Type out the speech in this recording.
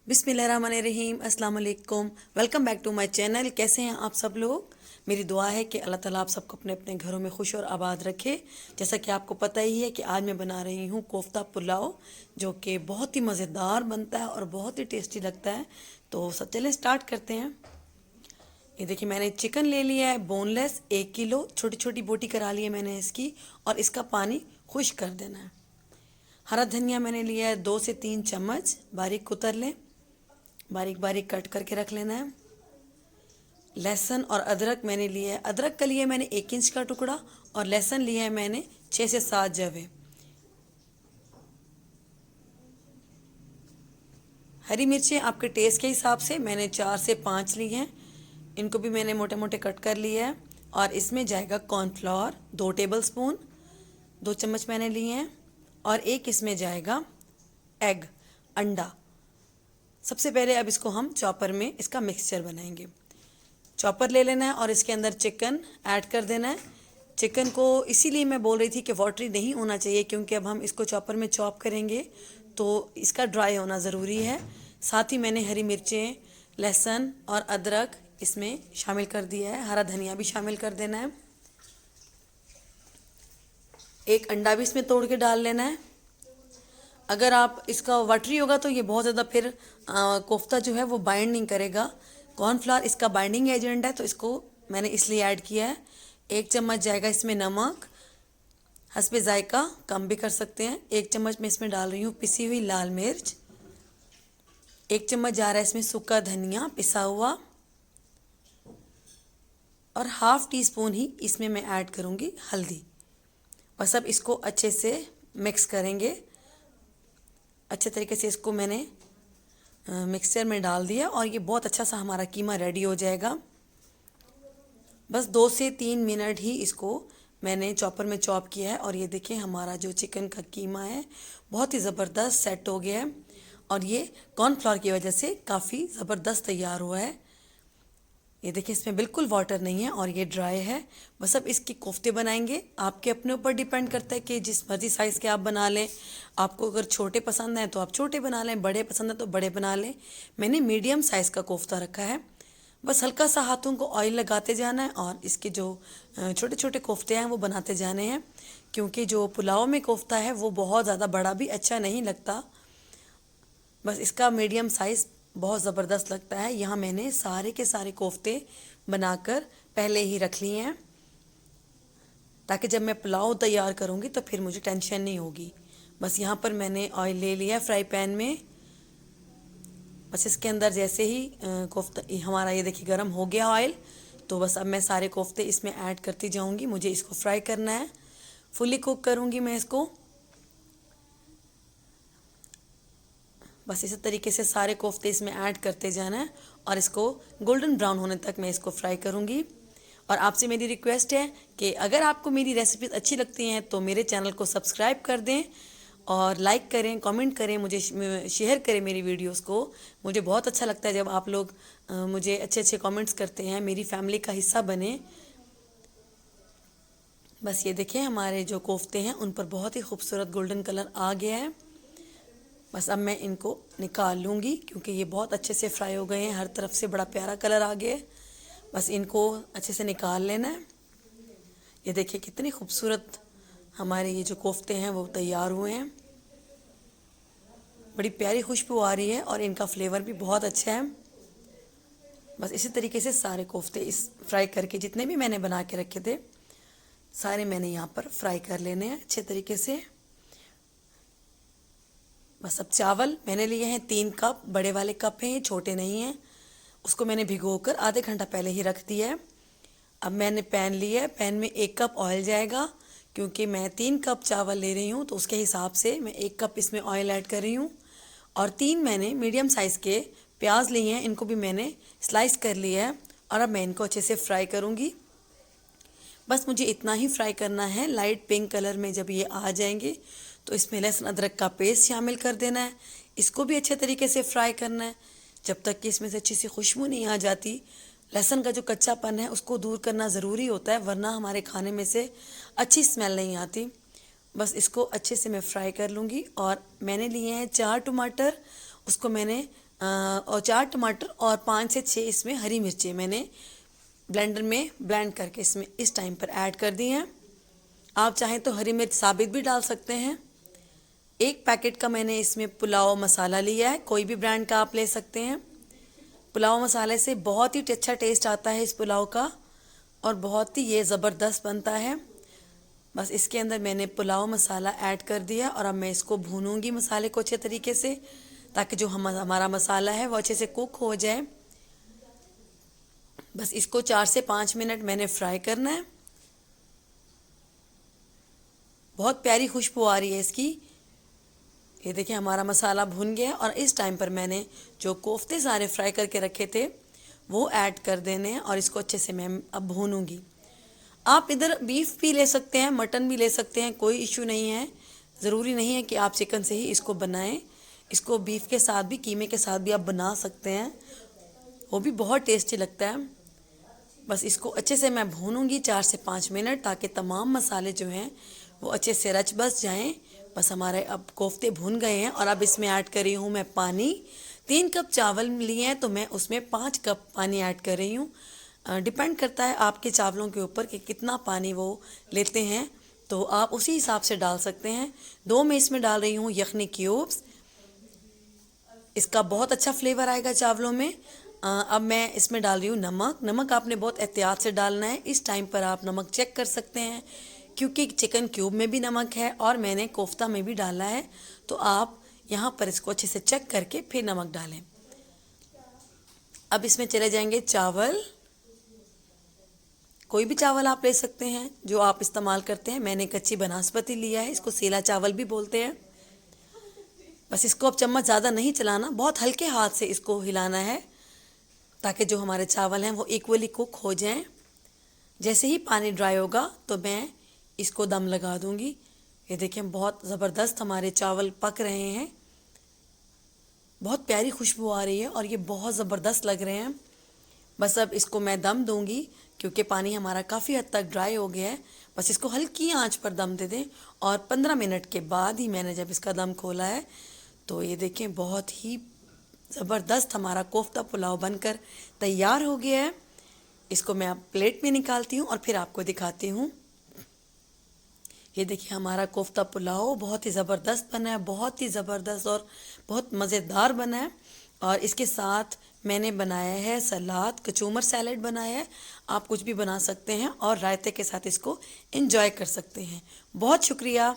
बिस्मिल्लाहिर्रहमानिर्रहीम अस्सलाम वालेकुम। Welcome back to my channel. कैसे हैं आप सब लोग? मेरी दुआ है कि अल्लाह ताला आप सबको अपने अपने घरों में खुश और आबाद रखे। जैसा कि आपको पता ही है कि आज मैं बना रही हूँ कोफ्ता पुलाव, जो कि बहुत ही मज़ेदार बनता है और बहुत ही टेस्टी लगता है। तो सब चलें स्टार्ट करते हैं। ये देखिए, मैंने चिकन ले लिया है बोनलेस 1 किलो। छोटी छोटी बोटी करा ली है मैंने इसकी, और इसका पानी खुश्क कर देना है। हरा धनिया मैंने लिया है 2 से 3 चम्मच, बारीक कुतर लें, बारीक बारीक कट करके रख लेना है। लहसुन और अदरक मैंने लिया है, अदरक का लिया है मैंने 1 इंच का टुकड़ा, और लहसुन लिया है मैंने 6 से 7 जवे। हरी मिर्चें आपके टेस्ट के हिसाब से मैंने 4 से 5 ली हैं, इनको भी मैंने मोटे मोटे कट कर लिया है। और इसमें जाएगा कॉर्नफ्लोर 2 टेबल स्पून, 2 चम्मच मैंने लिए हैं। और एक इसमें जाएगा एग, अंडा। सबसे पहले अब इसको हम चॉपर में इसका मिक्सचर बनाएंगे। चॉपर ले लेना है और इसके अंदर चिकन ऐड कर देना है। चिकन को इसीलिए मैं बोल रही थी कि वाटरी नहीं होना चाहिए, क्योंकि अब हम इसको चॉपर में चॉप करेंगे तो इसका ड्राई होना ज़रूरी है। साथ ही मैंने हरी मिर्चें, लहसुन और अदरक इसमें शामिल कर दिया है। हरा धनिया भी शामिल कर देना है। एक अंडा भी इसमें तोड़ के डाल लेना है। अगर आप इसका वाटरी होगा तो ये बहुत ज़्यादा फिर कोफ्ता जो है वो बाइंड नहीं करेगा। कॉर्नफ्लावर इसका बाइंडिंग एजेंट है, तो इसको मैंने इसलिए ऐड किया है। 1 चम्मच जाएगा इसमें नमक, हस्बे जायका, कम भी कर सकते हैं। 1 चम्मच मैं इसमें डाल रही हूँ पिसी हुई लाल मिर्च। 1 चम्मच जा रहा है इसमें सूखा धनिया पिसा हुआ, और हाफ टी स्पून ही इसमें मैं ऐड करूँगी हल्दी। बस अब इसको अच्छे से मिक्स करेंगे। अच्छे तरीके से इसको मैंने मिक्सचर में डाल दिया, और ये बहुत अच्छा सा हमारा कीमा रेडी हो जाएगा। बस 2 से 3 मिनट ही इसको मैंने चॉपर में चॉप किया है, और ये देखिए हमारा जो चिकन का कीमा है बहुत ही ज़बरदस्त सेट हो गया है, और ये कॉर्नफ्लोर की वजह से काफ़ी ज़बरदस्त तैयार हुआ है। ये देखिए इसमें बिल्कुल वाटर नहीं है और ये ड्राई है। बस अब इसके कोफ्ते बनाएंगे। आपके अपने ऊपर डिपेंड करता है कि जिस मर्जी साइज़ के आप बना लें। आपको अगर छोटे पसंद हैं तो आप छोटे बना लें, बड़े पसंद हैं तो बड़े बना लें। मैंने मीडियम साइज़ का कोफ्ता रखा है। बस हल्का सा हाथों को ऑयल लगाते जाना है, और इसके जो छोटे छोटे कोफ्ते हैं वो बनाते जाने हैं, क्योंकि जो पुलाव में कोफ्ता है वो बहुत ज़्यादा बड़ा भी अच्छा नहीं लगता। बस इसका मीडियम साइज़ बहुत ज़बरदस्त लगता है। यहाँ मैंने सारे के सारे कोफ्ते बनाकर पहले ही रख लिए हैं, ताकि जब मैं पुलाव तैयार करूँगी तो फिर मुझे टेंशन नहीं होगी। बस यहाँ पर मैंने ऑयल ले लिया फ्राई पैन में। बस इसके अंदर जैसे ही कोफ्ता हमारा ये देखिए गर्म हो गया ऑयल, तो बस अब मैं सारे कोफ्ते इसमें ऐड करती जाऊँगी। मुझे इसको फ्राई करना है, फुली कुक करूँगी मैं इसको। बस इसी तरीके से सारे कोफ्ते इसमें ऐड करते जाना है, और इसको गोल्डन ब्राउन होने तक मैं इसको फ्राई करूँगी। और आपसे मेरी रिक्वेस्ट है कि अगर आपको मेरी रेसिपीज़ अच्छी लगती हैं तो मेरे चैनल को सब्सक्राइब कर दें, और लाइक करें, कमेंट करें, मुझे शेयर करें मेरी वीडियोस को। मुझे बहुत अच्छा लगता है जब आप लोग मुझे अच्छे अच्छे कमेंट्स करते हैं, मेरी फैमिली का हिस्सा बने। बस ये देखें हमारे जो कोफ्ते हैं उन पर बहुत ही खूबसूरत गोल्डन कलर आ गया है। बस अब मैं इनको निकाल लूँगी, क्योंकि ये बहुत अच्छे से फ्राई हो गए हैं। हर तरफ से बड़ा प्यारा कलर आ गया है। बस इनको अच्छे से निकाल लेना है। ये देखिए कितनी खूबसूरत हमारे ये जो कोफ्ते हैं वो तैयार हुए हैं। बड़ी प्यारी खुशबू आ रही है, और इनका फ्लेवर भी बहुत अच्छा है। बस इसी तरीके से सारे कोफ्ते इस फ्राई करके जितने भी मैंने बना के रखे थे सारे मैंने यहाँ पर फ्राई कर लेने हैं अच्छे तरीके से। बस अब चावल मैंने लिए हैं 3 कप, बड़े वाले कप हैं ये, छोटे नहीं हैं। उसको मैंने भिगोकर आधे घंटा पहले ही रख दिया है। अब मैंने पैन लिया है, पैन में 1 कप ऑयल जाएगा। क्योंकि मैं 3 कप चावल ले रही हूँ तो उसके हिसाब से मैं 1 कप इसमें ऑयल ऐड कर रही हूँ। और 3 मैंने मीडियम साइज़ के प्याज लिए हैं, इनको भी मैंने स्लाइस कर लिया है, और अब मैं इनको अच्छे से फ्राई करूँगी। बस मुझे इतना ही फ्राई करना है। लाइट पिंक कलर में जब ये आ जाएंगे तो इसमें लहसुन अदरक का पेस्ट शामिल कर देना है। इसको भी अच्छे तरीके से फ्राई करना है, जब तक कि इसमें से अच्छी सी खुशबू नहीं आ जाती। लहसुन का जो कच्चापन है उसको दूर करना ज़रूरी होता है, वरना हमारे खाने में से अच्छी स्मेल नहीं आती। बस इसको अच्छे से मैं फ्राई कर लूँगी। और मैंने लिए हैं 4 टमाटर, उसको मैंने और 4 टमाटर और 5 से 6 इसमें हरी मिर्चें मैंने ब्लेंडर में ब्लेंड करके इसमें इस टाइम पर ऐड कर दी हैं। आप चाहें तो हरी मिर्च साबित भी डाल सकते हैं। 1 पैकेट का मैंने इसमें पुलाव मसाला लिया है, कोई भी ब्रांड का आप ले सकते हैं। पुलाव मसाले से बहुत ही अच्छा टेस्ट आता है इस पुलाव का और बहुत ही ये ज़बरदस्त बनता है। बस इसके अंदर मैंने पुलाव मसाला ऐड कर दिया और अब मैं इसको भूनूंगी मसाले को अच्छे तरीके से, ताकि जो हमारा मसाला है वो अच्छे से कुक हो जाए। बस इसको 4 से 5 मिनट मैंने फ्राई करना है। बहुत प्यारी खुशबू आ रही है इसकी। ये देखिए हमारा मसाला भुन गया है और इस टाइम पर मैंने जो कोफ्ते सारे फ्राई करके रखे थे वो ऐड कर देने हैं और इसको अच्छे से मैं अब भूनूंगी। आप इधर बीफ भी ले सकते हैं, मटन भी ले सकते हैं, कोई इशू नहीं है। ज़रूरी नहीं है कि आप चिकन से ही इसको बनाएं। इसको बीफ के साथ भी, कीमे के साथ भी आप बना सकते हैं, वो भी बहुत टेस्टी लगता है। बस इसको अच्छे से मैं भूनूंगी 4 से 5 मिनट, ताकि तमाम मसाले जो हैं वो अच्छे से रच बस जाएं। बस हमारे अब कोफ्ते भून गए हैं और अब इसमें ऐड कर रही हूँ मैं पानी। 3 कप चावल लिए हैं तो मैं उसमें 5 कप पानी ऐड कर रही हूँ। डिपेंड करता है आपके चावलों के ऊपर कि कितना पानी वो लेते हैं, तो आप उसी हिसाब से डाल सकते हैं। 2 मैं इसमें डाल रही हूँ यखनी क्यूब्स, इसका बहुत अच्छा फ्लेवर आएगा चावलों में। अब मैं इसमें डाल रही हूँ नमक। नमक आपने बहुत एहतियात से डालना है। इस टाइम पर आप नमक चेक कर सकते हैं, क्योंकि चिकन क्यूब में भी नमक है और मैंने कोफ्ता में भी डाला है, तो आप यहाँ पर इसको अच्छे से चेक करके फिर नमक डालें। अब इसमें चले जाएंगे चावल। कोई भी चावल आप ले सकते हैं जो आप इस्तेमाल करते हैं। मैंने कच्ची बनास्पति लिया है, इसको सेला चावल भी बोलते हैं। बस इसको अब चम्मच ज़्यादा नहीं चलाना, बहुत हल्के हाथ से इसको हिलाना है, ताकि जो हमारे चावल हैं वो इक्वली कुक हो जाएं। जैसे ही पानी ड्राई होगा तो मैं इसको दम लगा दूंगी। ये देखिए बहुत ज़बरदस्त हमारे चावल पक रहे हैं, बहुत प्यारी खुशबू आ रही है और ये बहुत ज़बरदस्त लग रहे हैं। बस अब इसको मैं दम दूंगी, क्योंकि पानी हमारा काफ़ी हद तक ड्राई हो गया है। बस इसको हल्की आंच पर दम दे दें और 15 मिनट के बाद ही मैंने जब इसका दम खोला है तो ये देखें बहुत ही ज़बरदस्त हमारा कोफ्ता पुलाव बनकर तैयार हो गया है। इसको मैं अब प्लेट में निकालती हूँ और फिर आपको दिखाती हूँ। ये देखिए हमारा कोफ्ता पुलाव बहुत ही ज़बरदस्त बना है, बहुत ही ज़बरदस्त और बहुत मज़ेदार बना है। और इसके साथ मैंने बनाया है सलाद, कचूमर सैलेड बनाया है। आप कुछ भी बना सकते हैं और रायते के साथ इसको एंजॉय कर सकते हैं। बहुत शुक्रिया।